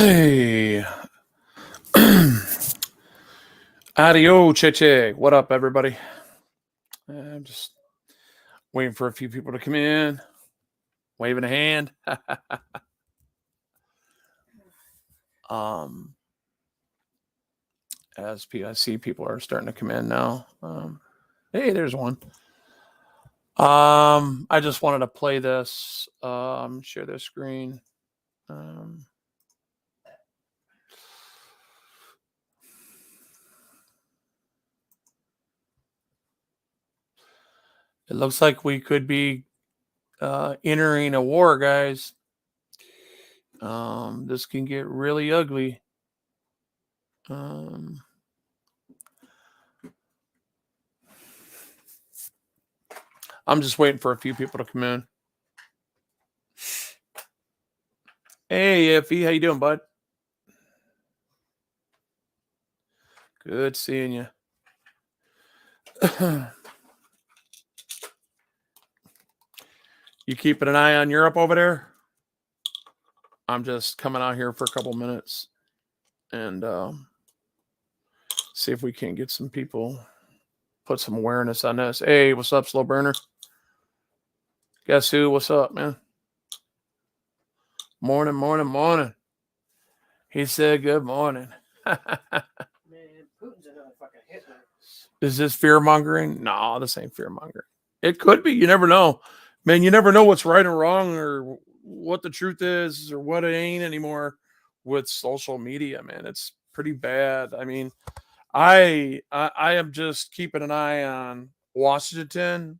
Hey, adio, Cheche. What up, everybody? I'm just waiting for a few people to come in, waving a hand. As I see people are starting to come in now. Hey, there's one. I just wanted to play this. Share this screen. It looks like we could be entering a war, guys. This can get really ugly. I'm just waiting for a few people to come in. Hey, Effie, how you doing, bud? Good seeing you. You keeping an eye on Europe over there? I'm just coming out here for a couple minutes and see if we can get some people, put some awareness on this. Hey, what's up, Slow Burner? Guess who? What's up, man? Morning, morning, morning. He said good morning. Man, Putin's another fucking Hitler. Is this fear mongering? No, this ain't fear mongering. It could be. You never know. Man, you never know what's right or wrong or what the truth is or what it ain't anymore with social media, man. It's pretty bad. I mean, I am just keeping an eye on Washington,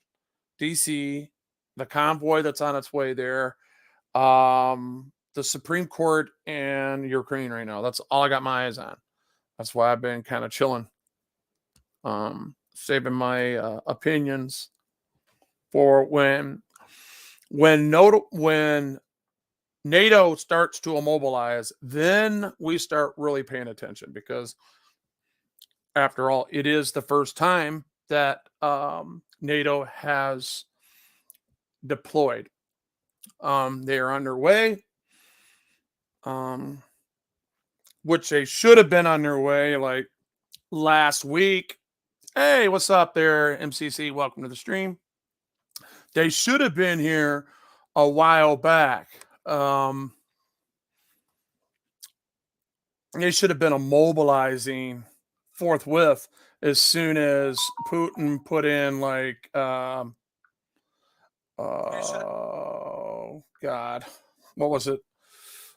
D.C., the convoy that's on its way there, the Supreme Court, and Ukraine right now. That's all I got my eyes on. That's why I've been kind of chilling, saving my opinions for when NATO starts to immobilize, then we start really paying attention, because after all, it is the first time that NATO has deployed. They are underway, which they should have been on their way like last week. Hey, what's up there, MCC? Welcome to the stream. They should have been here a while back. They should have been immobilizing forthwith as soon as Putin put in like oh God, what was it?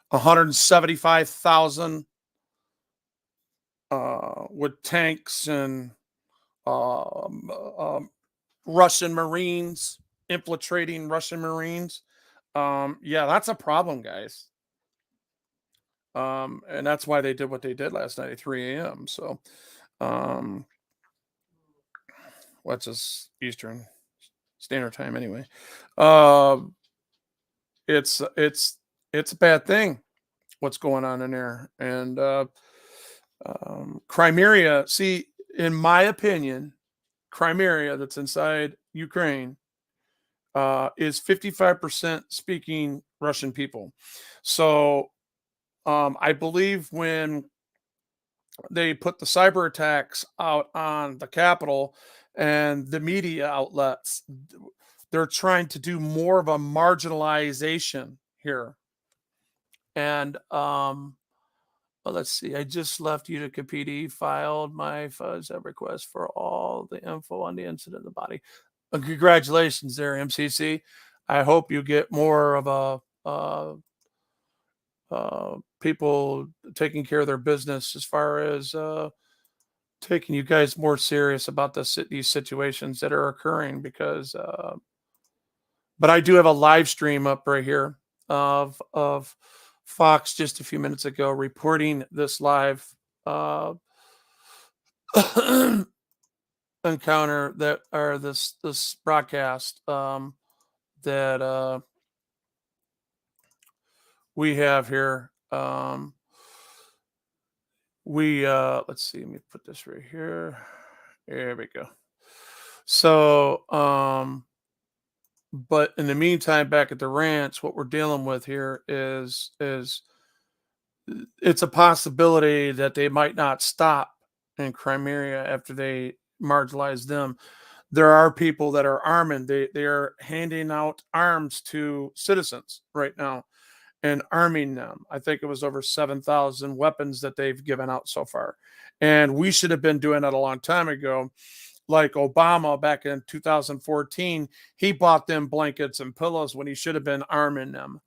175,000 with tanks and Russian Marines infiltrating Russian Marines. Yeah, that's a problem, guys. And that's why they did what they did last night at 3 a.m. So, what's this Eastern Standard Time anyway? It's a bad thing what's going on in there. And Crimea, see, in my opinion, Crimea that's inside Ukraine is 55% speaking Russian people. So I believe when they put the cyber attacks out on the Capitol and the media outlets, they're trying to do more of a marginalization here. And well, let's see. I just left Utica PD, filed my fuzz request for all the info on the incident of the body. Congratulations there, MCC. I hope you get more of people taking care of their business as far as taking you guys more serious about these situations that are occurring, because but I do have a live stream up right here of Fox just a few minutes ago reporting this live encounter that, or this broadcast that we have here. Let's see, let me put this right here. There we go. So but in the meantime, back at the ranch, what we're dealing with here is it's a possibility that they might not stop in Crimea after they marginalize them. There are people that are arming. They are handing out arms to citizens right now and arming them. I think it was over 7,000 weapons that they've given out so far. And we should have been doing that a long time ago. Like Obama back in 2014, he bought them blankets and pillows when he should have been arming them.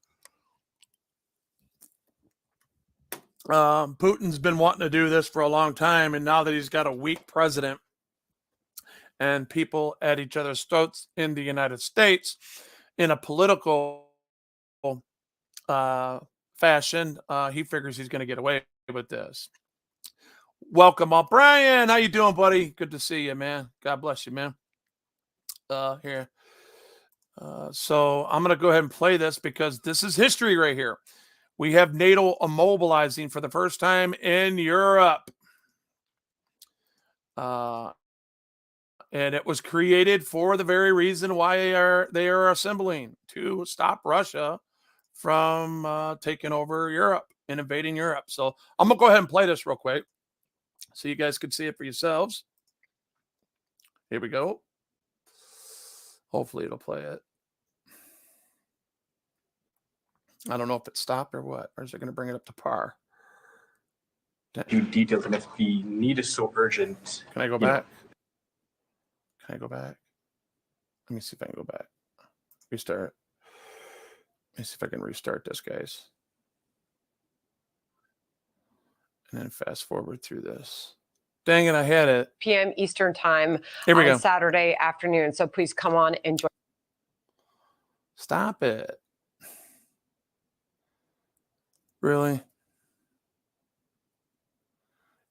Putin's been wanting to do this for a long time, and now that he's got a weak president and people at each other's throats in the United States in a political fashion, he figures he's going to get away with this. Welcome up, Brian. How you doing, buddy? Good to see you, man. God bless you, man. Here. So I'm going to go ahead and play this because this is history right here. We have NATO immobilizing for the first time in Europe. And it was created for the very reason why they are assembling, to stop Russia from taking over Europe and invading Europe. So I'm going to go ahead and play this real quick so you guys can see it for yourselves. Here we go. Hopefully it'll play it. I don't know if it stopped or what, or is it going to bring it up to par? Few details, and if the need is so urgent. Can I go back? Can I go back? Let me see if I can go back. Restart. Let me see if I can restart this, guys. And then fast forward through this. Dang it, I had it. p.m. Eastern time on Saturday afternoon. So please come on and join. Stop it. Really?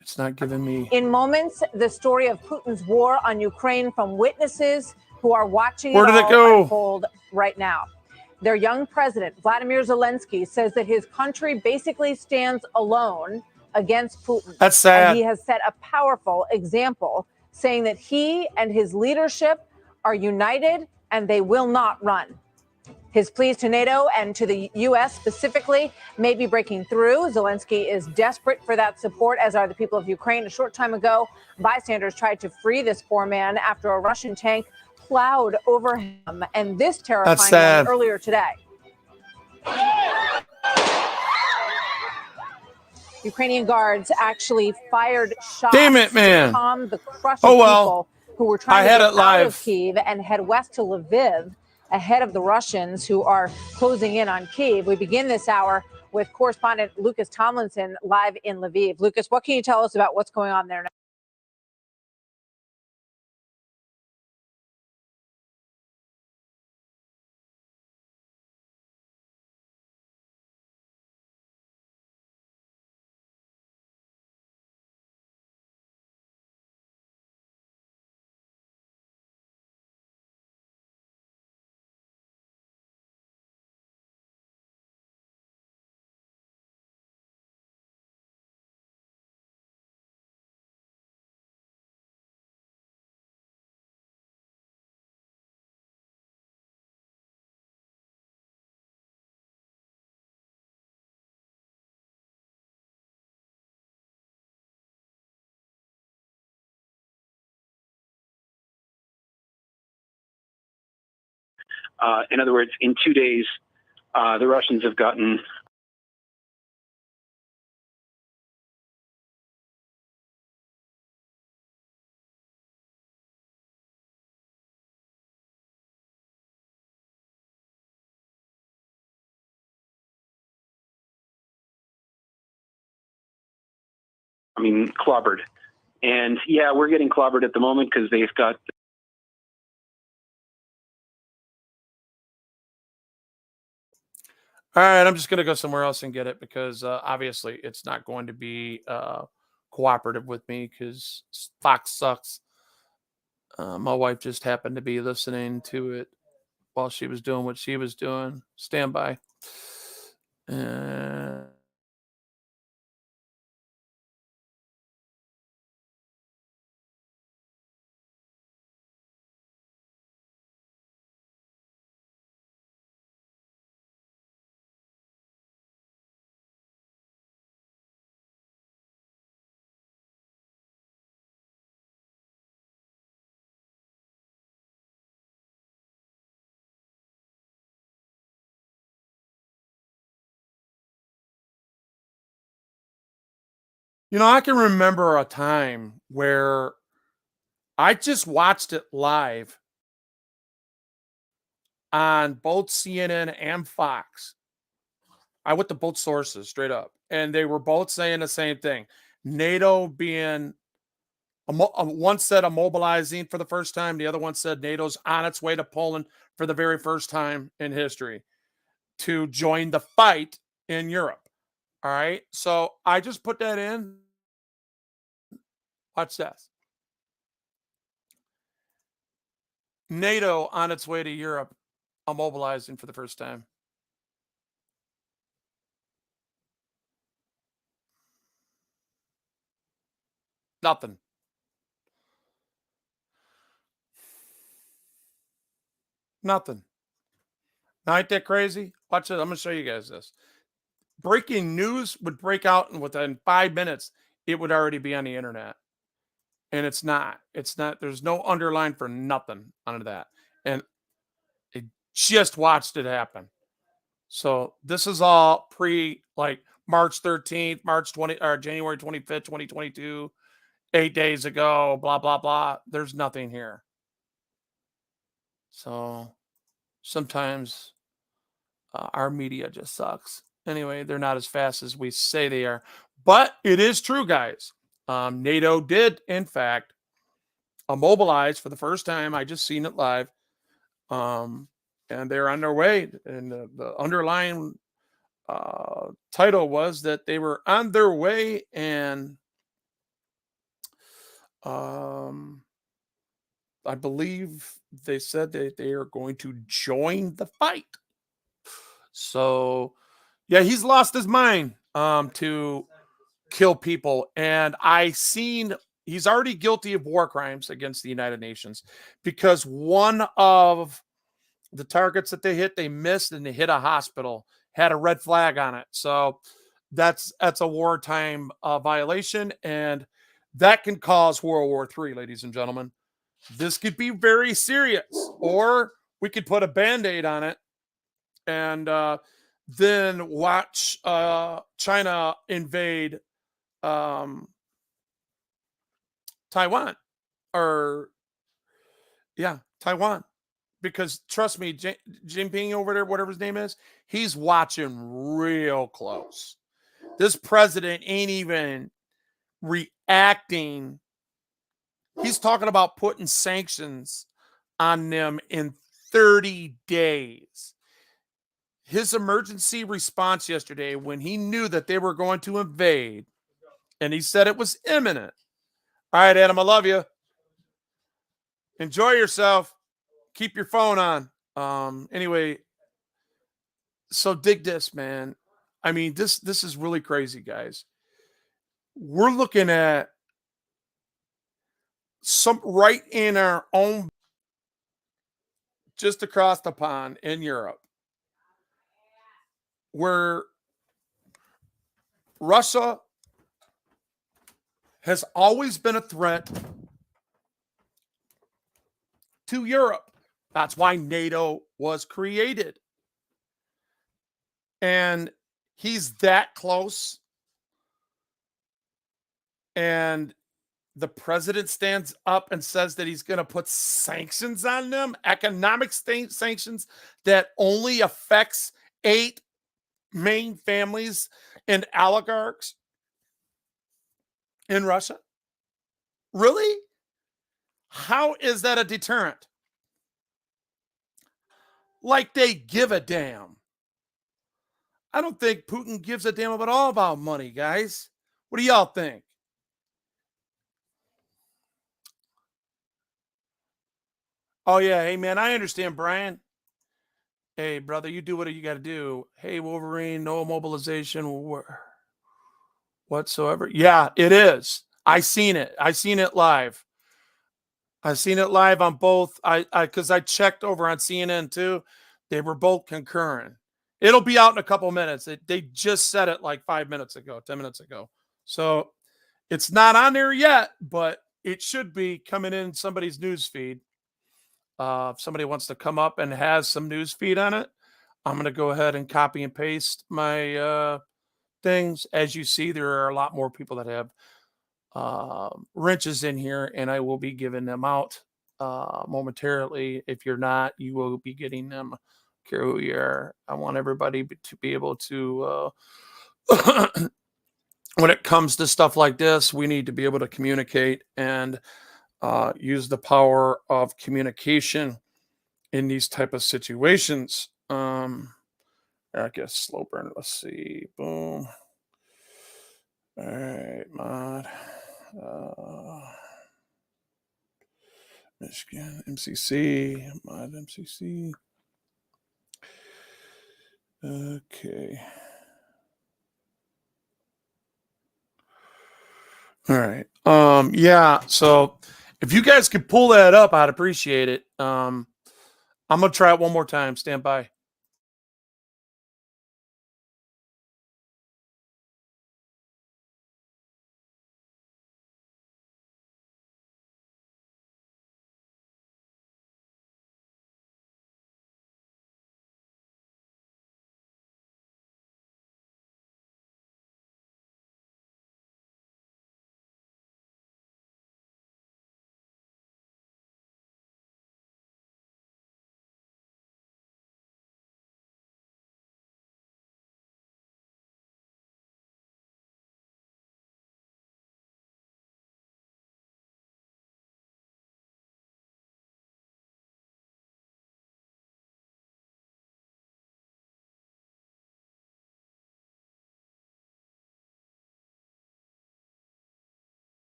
It's not giving me. In moments, the story of Putin's war on Ukraine from witnesses who are watching Where did it go? Unfold right now. Their young president, Vladimir Zelensky, says that his country basically stands alone against Putin. That's sad. And he has set a powerful example, saying that he and his leadership are united and they will not run. His pleas to NATO and to the U.S. specifically may be breaking through. Zelensky is desperate for that support, as are the people of Ukraine. A short time ago, bystanders tried to free this poor man after a Russian tank plowed over him. And this terrifying one earlier today. Ukrainian guards actually fired shots to calm the crush of people who were trying to get out of Kyiv and head west to Lviv, ahead of the Russians who are closing in on Kyiv. We begin this hour with correspondent Lucas Tomlinson live in Lviv. Lucas, what can you tell us about what's going on there now? In other words, in 2 days, the Russians have gotten clobbered. And yeah, we're getting clobbered at the moment because they've got. All right, I'm just going to go somewhere else and get it because obviously it's not going to be cooperative with me because Fox sucks. My wife just happened to be listening to it while she was doing what she was doing. Stand by. You know, I can remember a time where I just watched it live on both CNN and Fox. I went to both sources straight up, and they were both saying the same thing. NATO being one said immobilizing for the first time. The other one said NATO's on its way to Poland for the very first time in history to join the fight in Europe. All right. So I just put that in. Watch this. NATO on its way to Europe, immobilizing for the first time. Nothing. Nothing. Now, ain't that crazy? Watch it. I'm going to show you guys this. Breaking news would break out, and within 5 minutes, it would already be on the internet. And it's not. It's not. There's no underline for nothing under that. And I just watched it happen. So this is all pre like March 13th, March 20 or January 25th, 2022, 8 days ago, blah, blah, blah. There's nothing here. So sometimes our media just sucks. Anyway, they're not as fast as we say they are. But it is true, guys. NATO did, in fact, immobilize for the first time. I just seen it live. And they're on their way. And the underlying title was that they were on their way, and I believe they said that they are going to join the fight. So, yeah, he's lost his mind to kill people. And I seen he's already guilty of war crimes against the United Nations, because one of the targets that they hit, they missed, and they hit a hospital, had a red flag on it. So that's a wartime violation, and that can cause World War III, ladies and gentlemen. This could be very serious, or we could put a Band-Aid on it and then watch China invade Taiwan, Taiwan. Because trust me, Jinping over there, whatever his name is, he's watching real close. This president ain't even reacting. He's talking about putting sanctions on them in 30 days. His emergency response yesterday, when he knew that they were going to invade, and he said it was imminent. All right, Adam, I love you. Enjoy yourself. Keep your phone on. Anyway, so dig this, man. I mean, this is really crazy, guys. We're looking at some right in our own, just across the pond in Europe, where Russia has always been a threat to Europe. That's why NATO was created. And he's that close. And the president stands up and says that he's going to put sanctions on them, economic sanctions that only affects 8 main families and oligarchs in Russia. Really? How is that a deterrent? Like they give a damn. I don't think Putin gives a damn at all about money, guys. What do y'all think? Oh, yeah. Hey, man, I understand, Brian. Hey, brother, you do what you got to do. Hey, Wolverine, no mobilization whatsoever. Yeah, it is. I seen it. I seen it live. I seen it live on both. Because I checked over on CNN too. They were both concurring. It'll be out in a couple minutes. They just said it like 5 minutes ago, 10 minutes ago. So it's not on there yet, but it should be coming in somebody's news feed. If somebody wants to come up and has some news feed on it, I'm going to go ahead and copy and paste my things. As you see, there are a lot more people that have wrenches in here, and I will be giving them out momentarily. If you're not, you will be getting them. Care who you are. I want everybody to be able to, when it comes to stuff like this, we need to be able to communicate and use the power of communication in these type of situations. I guess slow burn. Let's see. Boom. All right, mod. Michigan MCC, mod MCC. Okay. All right. Yeah, so if you guys could pull that up, I'd appreciate it. I'm gonna try it one more time. Stand by.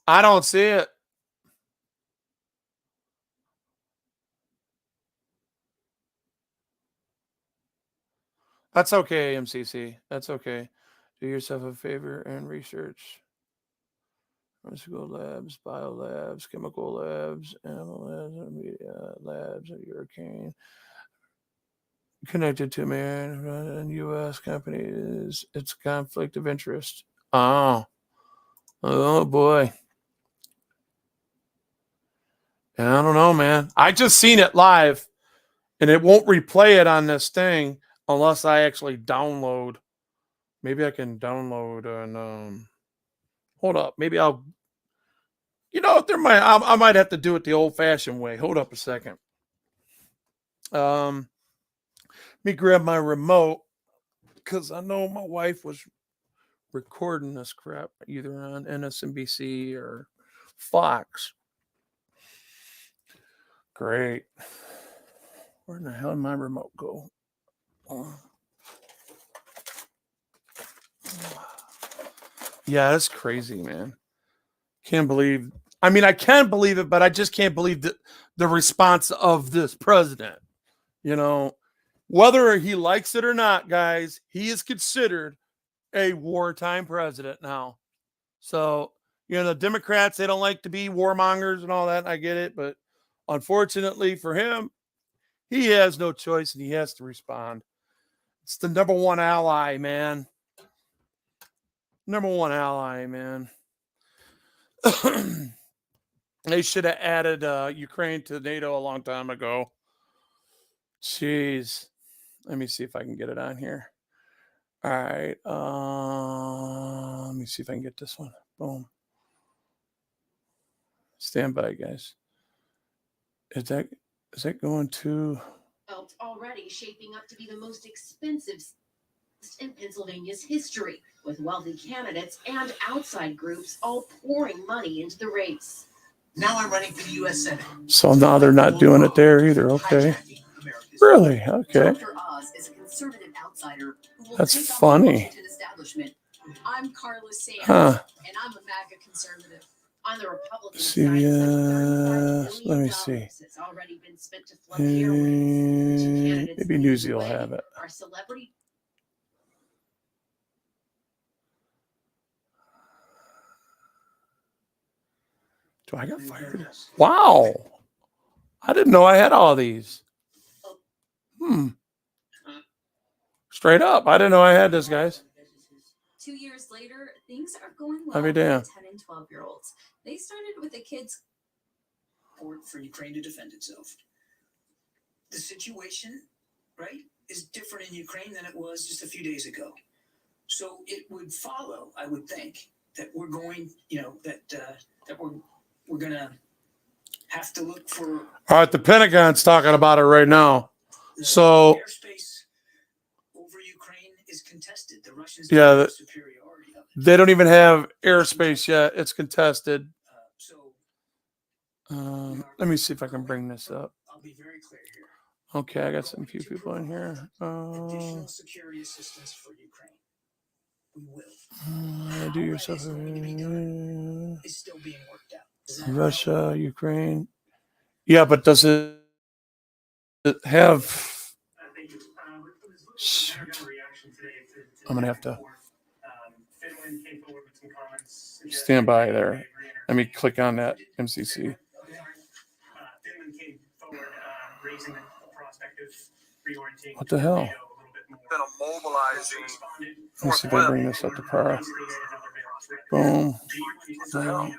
I don't see it. That's okay, MCC. That's okay. Do yourself a favor and research. Pharmaceutical labs, biolabs, chemical labs, animal labs, media labs, hurricane. Connected to man and U.S. companies. It's conflict of interest. Oh boy. I don't know, man. I just seen it live, and it won't replay it on this thing unless I actually download. Maybe I can download and hold up. Maybe I'll. I might have to do it the old-fashioned way. Hold up a second. Let me grab my remote because I know my wife was recording this crap either on MSNBC or Fox. Great. Where in the hell did my remote go? Yeah, that's crazy, man. Can't believe. I mean, I can believe it, but I just can't believe the response of this president. Whether he likes it or not, guys, he is considered a wartime president now. So, the Democrats, they don't like to be warmongers and all that. I get it. But unfortunately for him, he has no choice and he has to respond. It's the number one ally, man. Number one ally, man. They should have added Ukraine to NATO a long time ago. Jeez. Let me see if I can get it on here. All right. Let me see if I can get this one. Boom. Stand by, guys. Is that going to? Already shaping up to be the most expensive in Pennsylvania's history, with wealthy candidates and outside groups all pouring money into the race. Now I'm running for the U.S. Senate. So now they're not doing it there either. Okay. Really? Okay. Dr. Oz is a conservative outsider who will That's take on funny. the Washington establishment. I'm Carla Sanders, and I'm a MAGA conservative. On the Republican side, CBS. Let me see. It's already been spent to flood the airwaves. Maybe Newsy will have it. Our celebrity. Do I get fired? Wow. I didn't know I had all these. Straight up. I didn't know I had this, guys. 2 years later, things are going well I'll be for damned. 10 and 12-year-olds. They started with the kids. For Ukraine to defend itself. the situation, right, is different in Ukraine than it was just a few days ago. So it would follow, I would think, that we're going, that we're going to have to look for. All right, the Pentagon's talking about it right now. The So airspace over Ukraine is contested. The Russians Yeah, don't have the- superiority of it. they don't even have airspace yet. It's contested. So Let me see if I can bring this up. I'll be very clear here. Okay, I got some few people in here. Additional security assistance for Ukraine. We will. Do yourself How that is going to be done is still being worked out. Does that Russia, Ukraine. Yeah, but does it have? Shoot. I'm gonna have to stand by there. Let me click on that MCC. What the hell? Let me see if I bring this up to par. Boom. All right.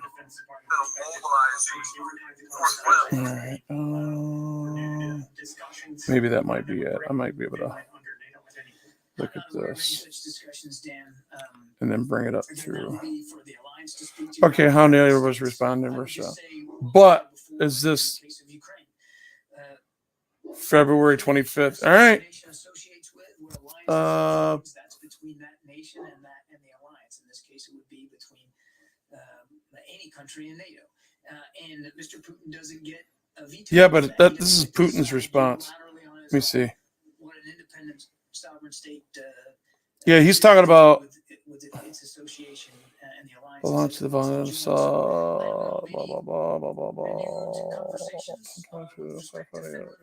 Maybe that might be it. I might be able to look at this and then bring it up through. Okay, how NATO was responding to Russia. But is this February 25th? All right. that's between that nation and the alliance. In this case, it would be between any country in NATO. And Mr. Putin doesn't get a veto. Yeah, but this is Putin's response. Let me see. What an independent sovereign state. Yeah, he's talking about with its association and the alliance. the launch of the violence. Blah blah blah blah blah blah.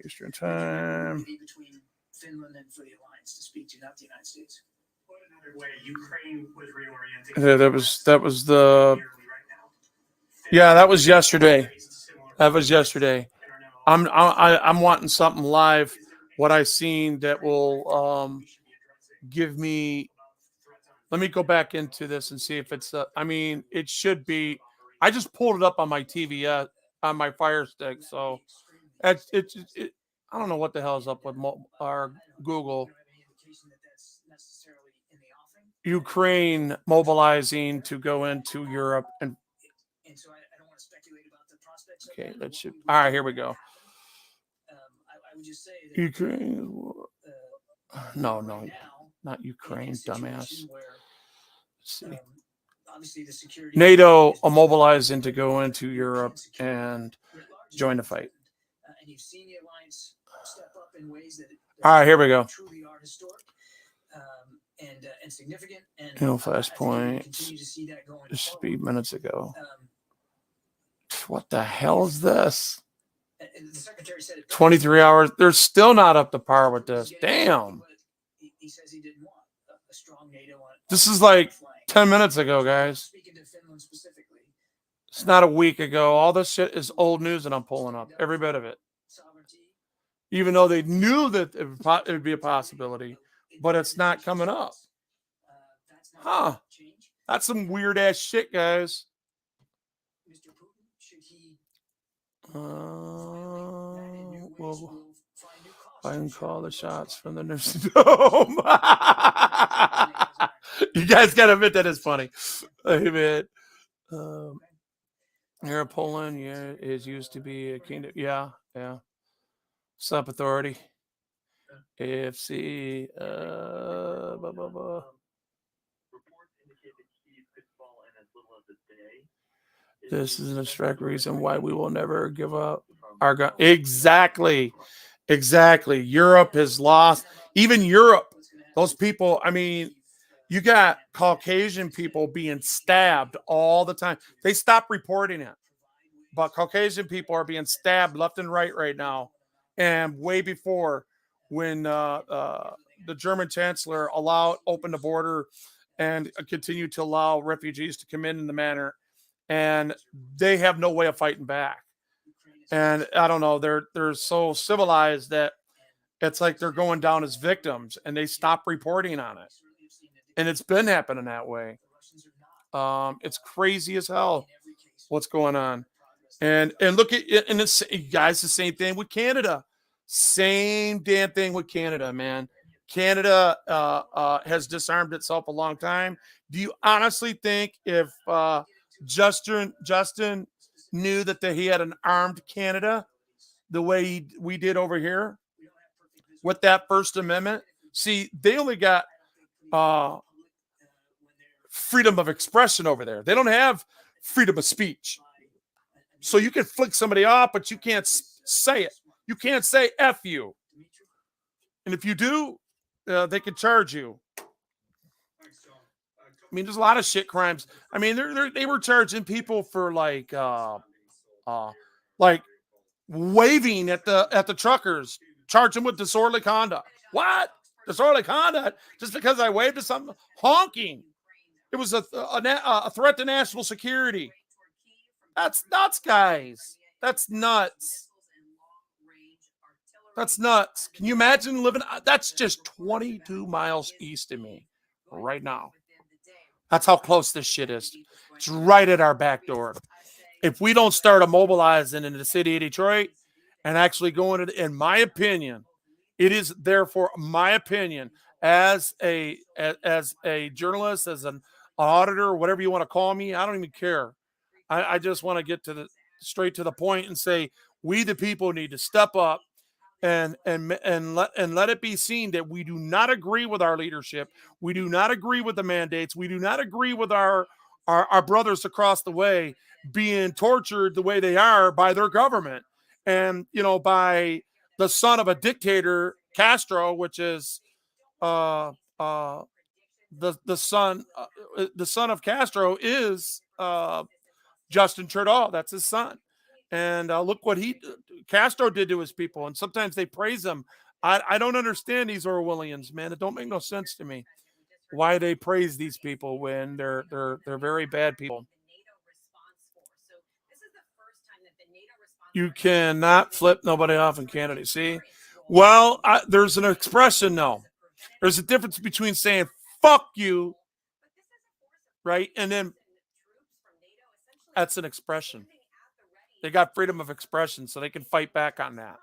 Eastern time. Between Finland and for the alliance to speak to, not the United States. Another way, Ukraine was reorienting. Yeah, that was the. Yeah, that was yesterday. That was yesterday. I'm wanting something live. What I seen that will give me. Let me go back into this and see if it's. I mean, it should be. I just pulled it up on my TV on my Fire Stick, so it. I don't know what the hell is up with our Google. Ukraine mobilizing to go into Europe and. So I don't want to speculate about the prospects. Okay, that should. All right, here we go. I would just say that Ukraine. No, not Ukraine, dumbass. Let's see. Obviously the security NATO mobilizing to go into Europe and join the fight. And you've seen the alliance step up in ways that All right, here we go. truly are historic and significant. And Flashpoints. continue to see that going This should forward. be minutes ago. What the hell is this? The secretary said 23 hours. They're still not up to par with this. Damn. He says he didn't want a strong NATO on This is like 10 minutes ago, guys. Speaking to Finland specifically, It's not a week ago. All this shit is old news that I'm pulling up. Every bit of it. sovereignty. Even though they knew that it would be a possibility, but it's not coming up. That's not Huh. change. That's some weird ass shit, guys. Mr. Putin, should he Well, I can call the shots from the nursing home. You guys gotta admit that is funny. Amen. Here, Poland, yeah, is used to be a kingdom. Yeah. Sub authority. AFC. Blah, blah, blah. This is an abstract reason why we will never give up our gun. Exactly. Europe has lost. Even Europe, those people, I mean, you got Caucasian people being stabbed all the time. They stopped reporting it. But Caucasian people are being stabbed left and right now. And way before when the German chancellor opened the border and continued to allow refugees to come in the manner. And they have no way of fighting back. And I don't know, they're so civilized that it's like they're going down as victims and they stop reporting on it. And it's been happening that way. It's crazy as hell what's going on. And look at it, and it's guys, the same thing with Canada. Same damn thing with Canada, man. Canada has disarmed itself a long time. Do you honestly think if Justin knew that he had an armed Canada the way we did over here with that First Amendment? See, they only got freedom of expression over there. They don't have freedom of speech. So you can flick somebody off, but you can't say it. You can't say F you. And if you do, they can charge you. I mean, there's a lot of shit crimes. I mean, they were charging people for like waving at the truckers, charge them with disorderly conduct. What? Disorderly conduct? Just because I waved at something? Honking. It was a threat to national security. That's nuts, guys. That's nuts. That's nuts. Can you imagine living? That's just 22 miles east of me right now. That's how close this shit is. It's right at our back door. If we don't start immobilizing in the city of Detroit and actually going to, in my opinion, it is therefore my opinion as a journalist, as an auditor, whatever you want to call me, I don't even care. I just want to get straight to the point and say we the people need to step up and let it be seen that we do not agree with our leadership. We do not agree with the mandates. We do not agree with our brothers across the way being tortured the way they are by their government and, by the son of a dictator, Castro, which is the son of Castro is Justin Trudeau. That's his son. And look what Castro did to his people. And sometimes they praise him. I don't understand these Orwellians, man. It don't make no sense to me why they praise these people when they're very bad people. You cannot flip nobody off in Canada. See? Well, there's an expression, though. There's a difference between saying fuck you, right? And then that's an expression. They got freedom of expression, so they can fight back on that.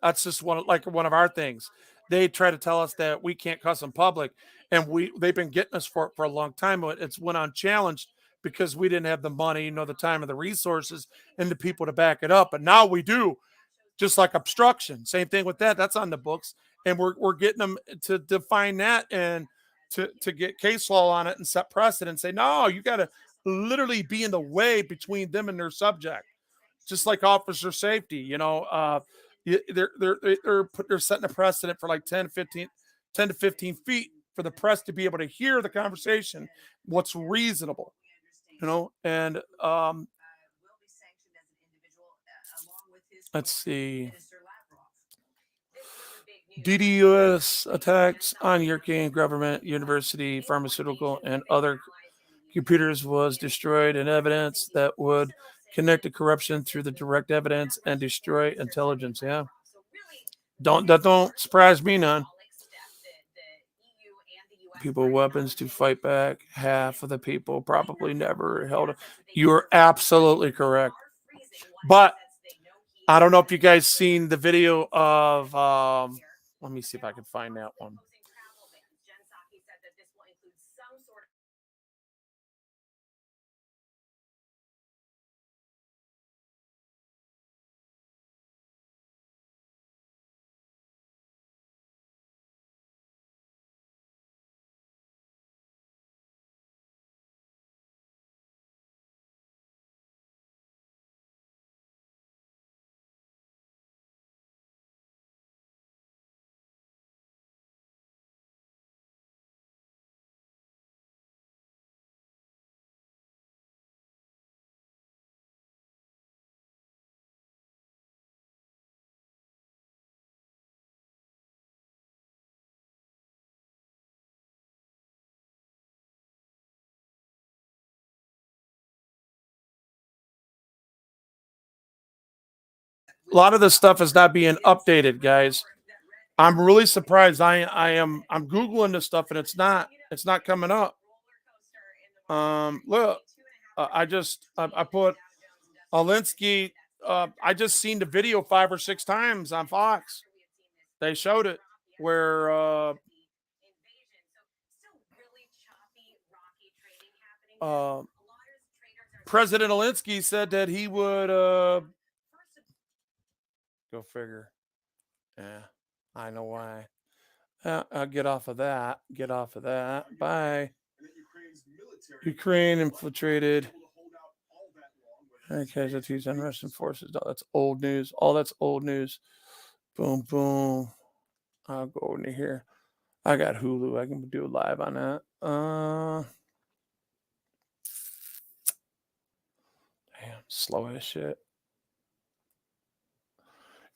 That's just one of our things. They try to tell us that we can't cuss in public, and they've been getting us for a long time. But it's went unchallenged because we didn't have the money, the time, and the resources, and the people to back it up. But now we do. Just like obstruction, same thing with that. That's on the books, and we're getting them to define that and to get case law on it and set precedent and say, no, you got to literally be in the way between them and their subject, just like officer safety. They're setting a precedent for like 10 to 15 feet for the press to be able to hear the conversation, what's reasonable, and let's see. DDoS attacks on European government, university, pharmaceutical, and other computers was destroyed, and evidence that would connect to corruption through the direct evidence and destroy intelligence. Yeah, that don't surprise me none. People weapons to fight back. Half of the people probably never held it. You're absolutely correct. But I don't know if you guys seen the video of let me see if I can find that one. A lot of this stuff is not being updated, guys. I'm really surprised. I'm Googling this stuff and it's not coming up. Look, I put Alinsky I just seen the video 5 or 6 times on Fox. They showed it where President Zelensky said that he would go figure. Yeah, I know why. I'll get off of that. Get off of that. Bye. Ukraine infiltrated. Casualties on Russian forces. Oh, that's old news. All that's old news. Boom, boom. I'll go into here. I got Hulu. I can do a live on that. Damn, slow as shit.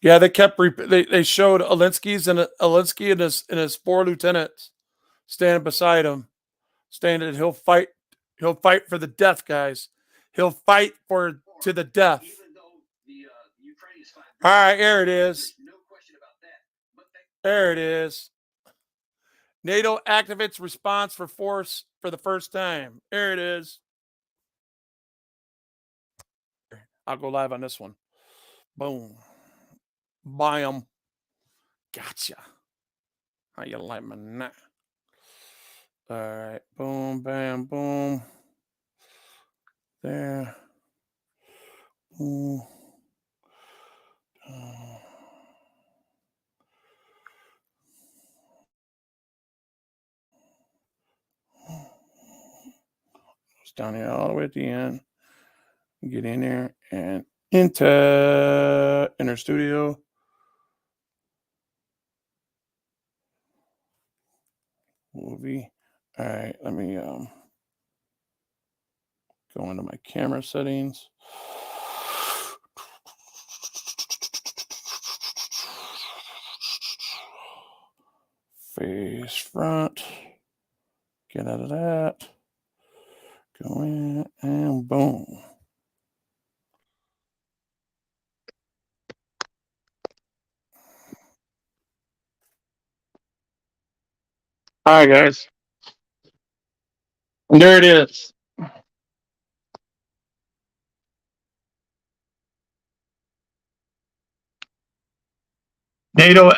Yeah, they kept they showed Alinsky and his 4 lieutenants standing beside him, standing. He'll fight for the death, guys. He'll fight to the death. All right, here it is. There it is. NATO activates response for force for the first time. There it is. I'll go live on this one. Boom. Bam. Gotcha. How you like my neck? All right. Boom, bam, boom. There. Boom. It's down here all the way at the end. Get in there and enter studio. Movie. All right, let me go into my camera settings. Face front. Get out of that. Go in and boom. All right, guys. And there it is. NATO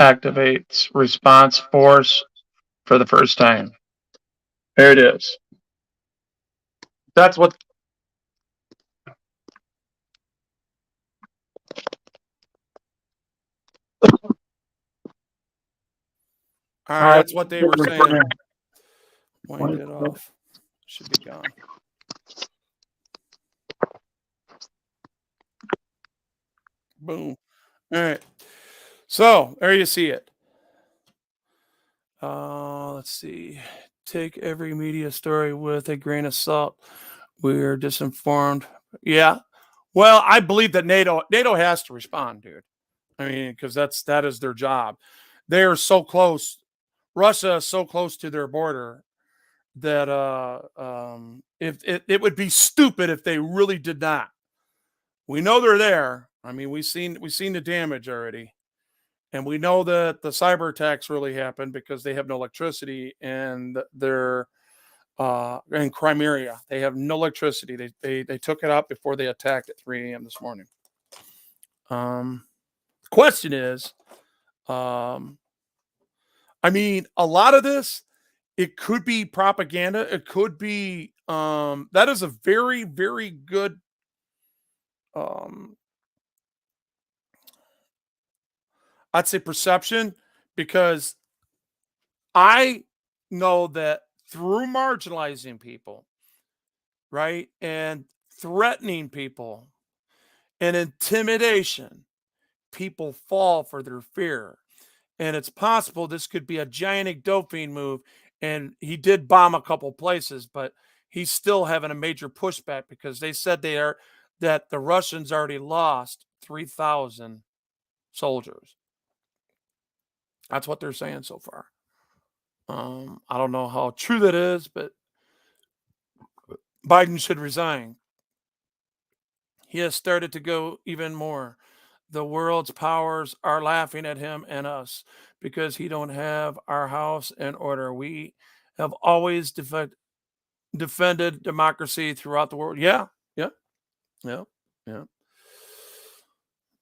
activates response force for the first time. There it is. That's what. All right, that's what they were saying. Wind it off. Should be gone. Boom. All right. So there you see it. Let's see. Take every media story with a grain of salt. We're disinformed. Yeah. Well, I believe that NATO has to respond, dude. I mean, because that is their job. They are so close. Russia is so close to their border that if it would be stupid if they really did not. We know they're there. I mean, we've seen the damage already. And we know that the cyber attacks really happened because they have no electricity and they're in Crimea. They have no electricity. They took it out before they attacked at 3 a.m. this morning. The question is, I mean, a lot of this, it could be propaganda. It could be that is a very, very good I'd say perception, because I know that through marginalizing people, right, and threatening people and intimidation, people fall for their fear. And it's possible this could be a gigantic doping move. And he did bomb a couple places, but he's still having a major pushback because they said that the Russians already lost 3,000 soldiers. That's what they're saying so far. I don't know how true that is, but Biden should resign. He has started to go even more. The world's powers are laughing at him and us because he don't have our house in order. We have always defended democracy throughout the world. Yeah, yeah, yeah, yeah.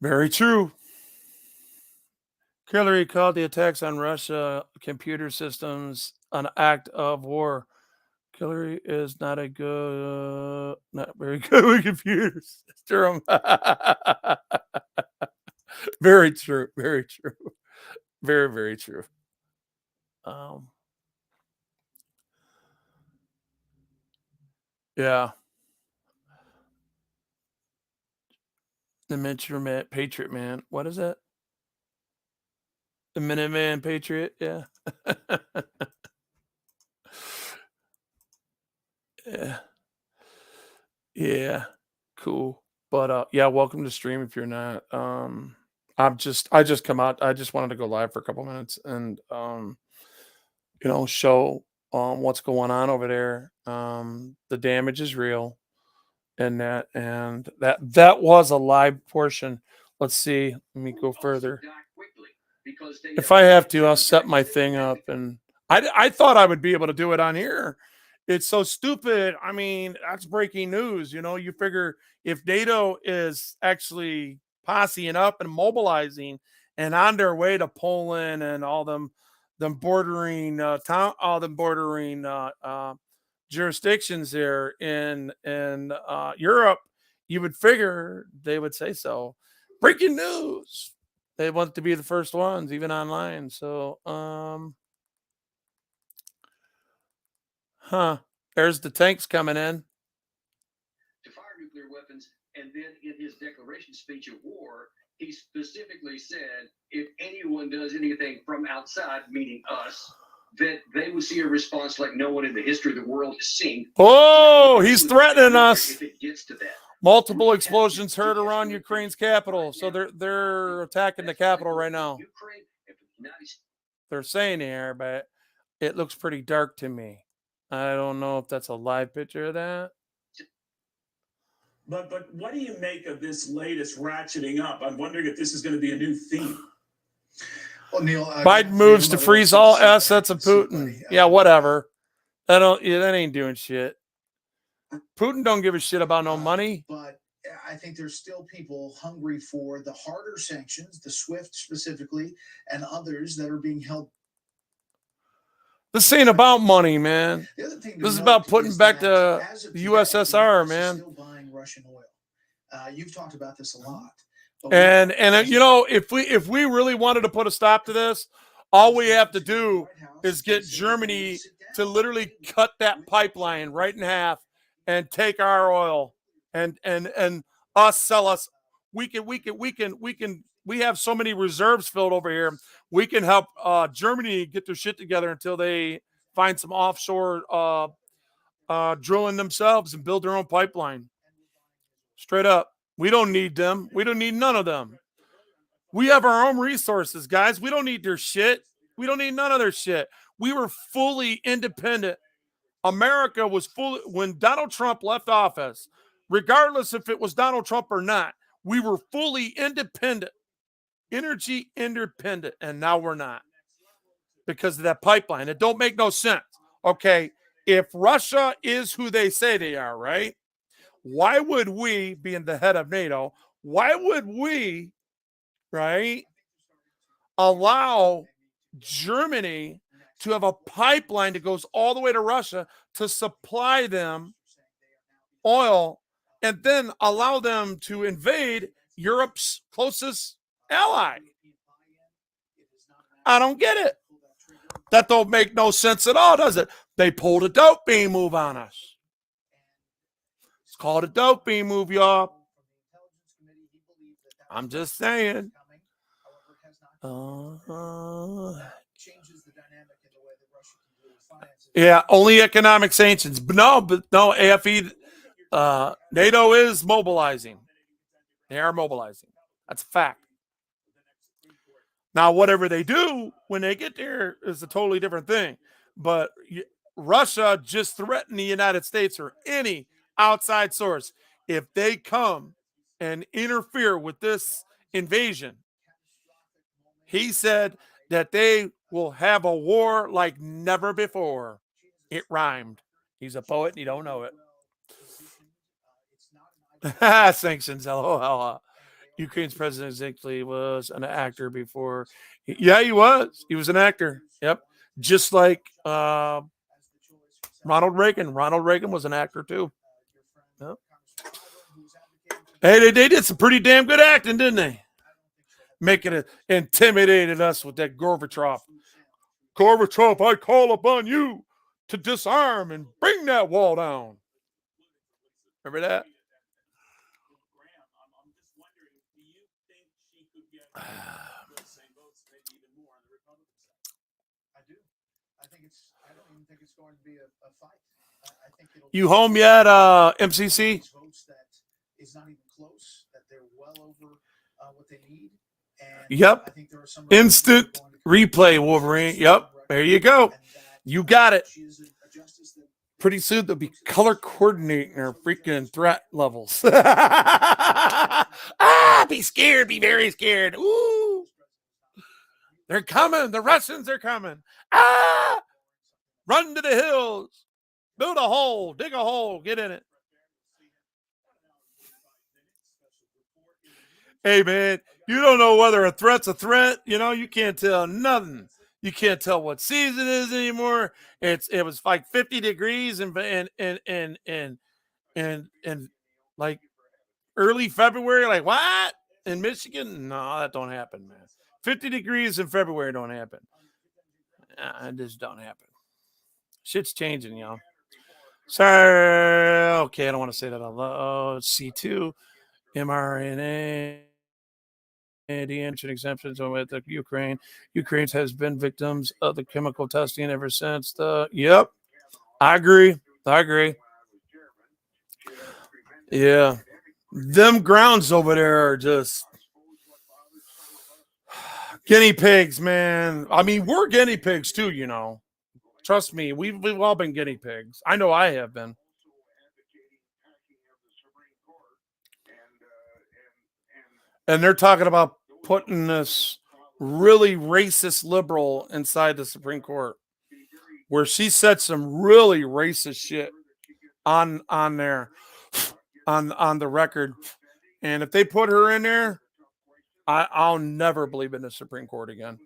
Very true. Hillary called the attacks on Russia computer systems an act of war. Hillary is not very good with computers. It's true. Very true. Very true. Very, very true. Yeah. The Minuteman Patriot Man. What is it? The Minuteman Patriot. Yeah. Yeah. Yeah. Cool. But yeah, welcome to stream if you're not. I just come out. I just wanted to go live for a couple minutes and show what's going on over there. The damage is real. And that was a live portion. Let's see. Let me go further. If I have to, I'll set my thing up. And I thought I would be able to do it on here. It's so stupid. I mean, that's breaking news. You figure if NATO is actually posseing up and mobilizing and on their way to Poland and all them bordering jurisdictions there in Europe, you would figure they would say so. Breaking news. They want to be the first ones, even online. So, there's the tanks coming in. To fire nuclear weapons, and then in his declaration speech of war, he specifically said, if anyone does anything from outside, meaning us, that they would see a response like no one in the history of the world has seen. Oh, he's threatening us. If it gets to that. Multiple explosions heard around Ukraine's capital. So they're attacking the capital right now. They're saying here, but it looks pretty dark to me. I don't know if that's a live picture of that. But what do you make of this latest ratcheting up? I'm wondering if this is going to be a new theme. Well, Neil, Biden moves to freeze all assets of Putin. Yeah, whatever. That ain't doing shit. Putin don't give a shit about no money. But I think there's still people hungry for the harder sanctions, the SWIFT specifically, and others that are being held. This ain't about money, man. The other thing this is about putting back the USSR, man. Still buying Russian oil. You've talked about this a lot. And if we really wanted to put a stop to this, all we have to do is get Germany to literally cut that pipeline right in half and take our oil and us sell us. We have so many reserves filled over here. We can help Germany get their shit together until they find some offshore drilling themselves and build their own pipeline. Straight up. We don't need them. We don't need none of them. We have our own resources, guys. We don't need their shit. We don't need none of their shit. We were fully independent. America was fully, when Donald Trump left office, regardless if it was Donald Trump or not, we were fully independent, energy independent, and now we're not because of that pipeline. It don't make no sense. Okay, if Russia is who they say they are, right? Why would we, being the head of NATO, why would we, right, allow Germany to have a pipeline that goes all the way to Russia to supply them oil and then allow them to invade Europe's closest ally? I don't get it. That don't make no sense at all, does it? They pulled a doping move on us. It's called a doping move, y'all. I'm just saying. Yeah, only economic sanctions. But no, AFE, NATO is mobilizing. They are mobilizing. That's a fact. Now, whatever they do when they get there is a totally different thing. But Russia just threatened the United States or any outside source. If they come and interfere with this invasion, he said that they will have a war like never before. It rhymed. He's a poet and you don't know it. It's not an Sanctions, LOL. Ukraine's president Zelensky was an actor before. Yeah, he was. He was an actor. Yep. Just like Ronald Reagan. Ronald Reagan was an actor too. Yep. Hey, they did some pretty damn good acting, didn't they? Making it intimidated us with that Gorbachev. Gorbachev, I call upon you to disarm and bring that wall down. Remember that? I'm just wondering, do you think she could get those same votes, maybe even more on the Republican side? I do. I don't even think it's going to be a fight. I think it'll You home yet, MCC? votes that is not even close, that they're well over what they need. And Yep. I think there are some Instant replay, Wolverine. Yep. There you go. You got it. She is a justice that Pretty soon they'll be color coordinating their freaking threat levels. Ah, be scared. Be very scared. Ooh. They're coming. The Russians are coming. Ah! Run to the hills. Build a hole. Dig a hole. Get in it. Hey, man, you don't know whether a threat's a threat. You know, you can't tell nothing. You can't tell what season it is anymore. It was like 50 degrees and like early February. Like what? In Michigan? No, that don't happen, man. 50 degrees in February don't happen. It just don't happen. Shit's changing, y'all. Sorry. Okay, I don't want to say that out loud. C2, mRNA. Anti-antigen exemptions with the Ukraine. Ukraine has been victims of the chemical testing ever since the. Yep, I agree. Yeah, them grounds over there are just guinea pigs, man. I mean, we're guinea pigs too, you know. Trust me, we've all been guinea pigs. I know I have been. And they're talking about putting this really racist liberal inside the Supreme Court, where she said some really racist shit on there, on the record. And if they put her in there, I'll never believe in the Supreme Court again.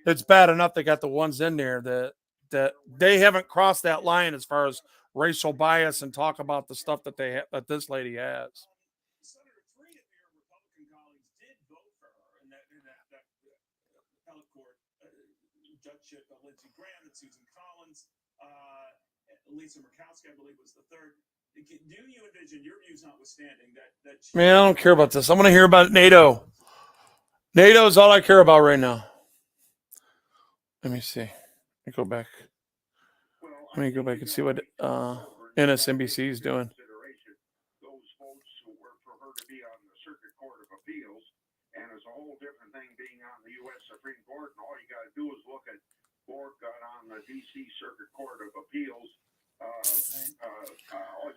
It's bad enough they got the ones in there that they haven't crossed that line as far as racial bias and talk about the stuff that that this lady has. Senator, 3 of your Republican colleagues did vote for her in that appellate court. Judge Lindsey Graham and Susan Collins, Lisa Murkowski, I believe, was the third. Do you envision, your views notwithstanding, that Man, I don't care about this. I want to hear about NATO. NATO is all I care about right now. Let me see. Let me go back. Let me go back and see what NSNBC is doing. Those votes were for her to be on the Circuit Court of Appeals, and it's a whole different thing being on the U.S. Supreme Court, and all you got to do is look at Bork got on the D.C. Circuit Court of Appeals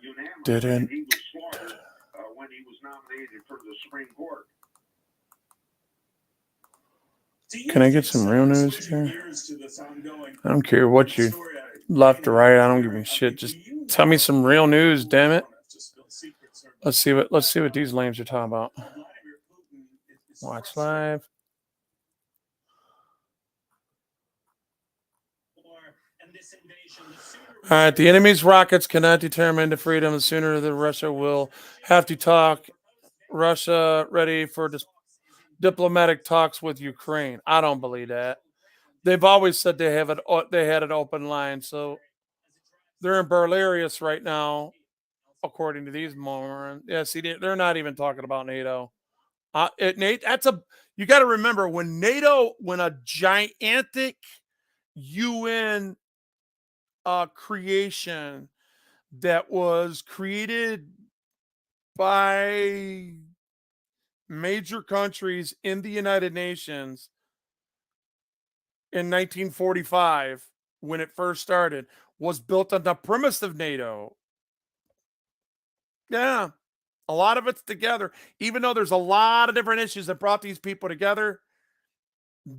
unanimously, and he was slaughtered when he was nominated for the Supreme Court. Can I get some real news here? I don't care what you left or right. I don't give a shit. Just tell me some real news, damn it. Let's see what these lames are talking about. Watch live. All right, the enemy's rockets cannot determine the freedom. The sooner that Russia will have to talk. Russia ready for diplomatic talks with Ukraine. I don't believe that. They've always said they had an open line, so they're in Belarus right now, according to these morons. Yeah, see, they're not even talking about NATO. You got to remember when a gigantic UN creation that was created by major countries in the United Nations in 1945, when it first started, was built on the premise of NATO. Yeah, a lot of it's together. Even though there's a lot of different issues that brought these people together,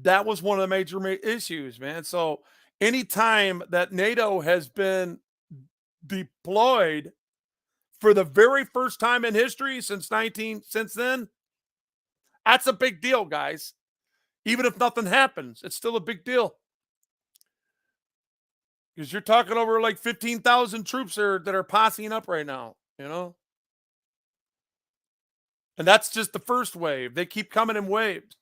that was one of the major issues, man. So anytime that NATO has been deployed for the very first time in history since then. That's a big deal, guys. Even if nothing happens, it's still a big deal. Because you're talking over like 15,000 troops that are posseing up right now, you know? And that's just the first wave. They keep coming in waves.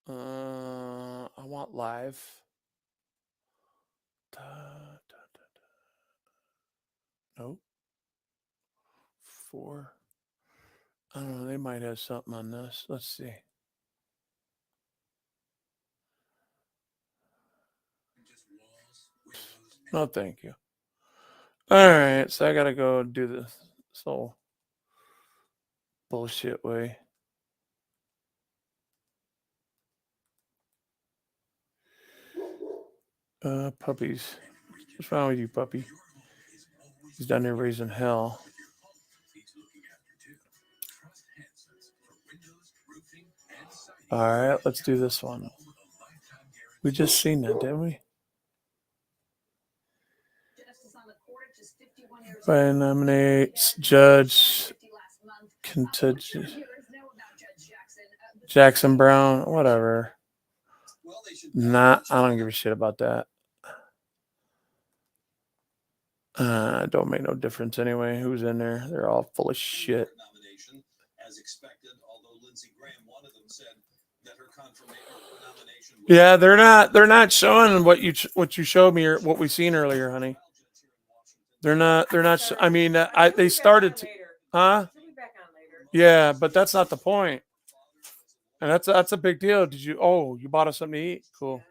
I want live. Nope. 4. I don't know. They might have something on this. Let's see. No, thank you. All right. So I got to go do this whole bullshit way. Puppies. What's wrong with you, puppy? He's down there raising hell. All right, let's do this one. We just seen that, didn't we? By nominates Judge Jackson Brown, whatever. I don't give a shit about that. Don't make no difference anyway. Who's in there? They're all full of shit. Yeah, they're not showing what you showed me or what we seen earlier, honey. They're not. I mean, they started to, huh? Yeah, but that's not the point. And that's a big deal. You bought us something to eat? Cool.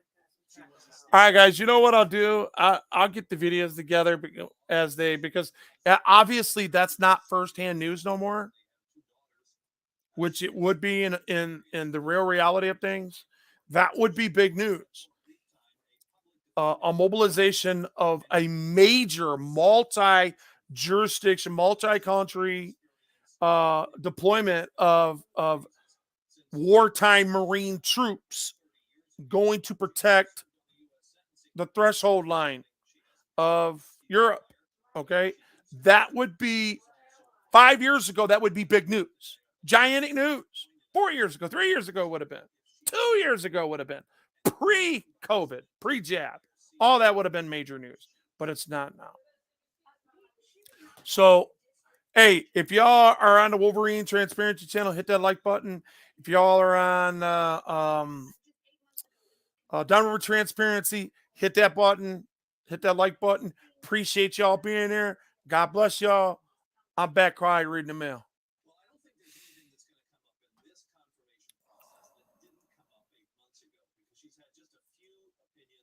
All right, guys, you know what I'll do? I'll get the videos together because obviously that's not firsthand news no more, which it would be in the real reality of things. That would be big news. A mobilization of a major multi-jurisdiction, multi-country deployment of wartime Marine troops going to protect the threshold line of Europe. Okay. That would be 5 years ago. That would be big news. Gigantic news. 4 years ago, 3 years ago would have been. 2 years ago would have been. Pre-COVID, pre-jab. All that would have been major news. But it's not now. So, hey, if y'all are on the Wolverine Transparency channel, hit that like button. If y'all are on Downward Transparency, hit that button. Hit that like button. Appreciate y'all being there. God bless y'all. I'm back crying reading the mail.